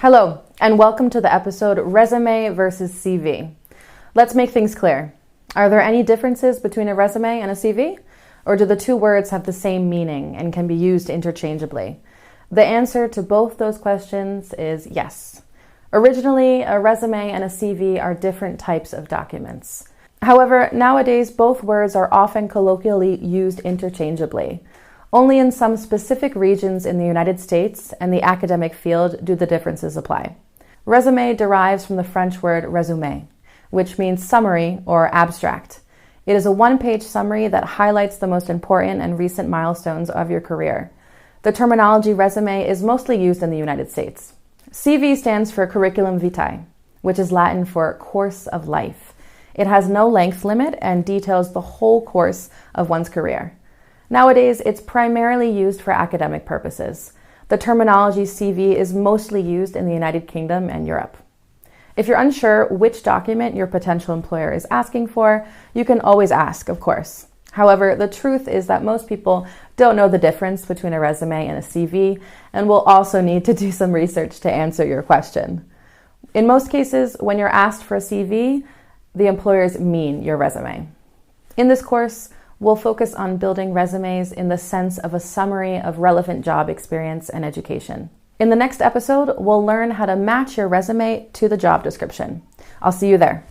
Hello, and welcome to the episode Resume versus CV. Let's make things clear. Are there any differences between a resume and a CV? Or do the two words have the same meaning and can be used interchangeably? The answer to both those questions is yes. Originally, a resume and a CV are different types of documents. However, nowadays both words are often colloquially used interchangeably. Only in some specific regions in the United States and the academic field do the differences apply. Resume derives from the French word résumé, which means summary or abstract. It is a one-page summary that highlights the most important and recent milestones of your career. The terminology resume is mostly used in the United States. CV stands for curriculum vitae, which is Latin for course of life. It has no length limit and details the whole course of one's career. Nowadays, it's primarily used for academic purposes. The terminology CV is mostly used in the United Kingdom and Europe. If you're unsure which document your potential employer is asking for, you can always ask, of course. However, the truth is that most people don't know the difference between a resume and a CV, and will also need to do some research to answer your question. In most cases, when you're asked for a CV, the employers mean your resume. In this course, we'll focus on building resumes in the sense of a summary of relevant job experience and education. In the next episode, we'll learn how to match your resume to the job description. I'll see you there.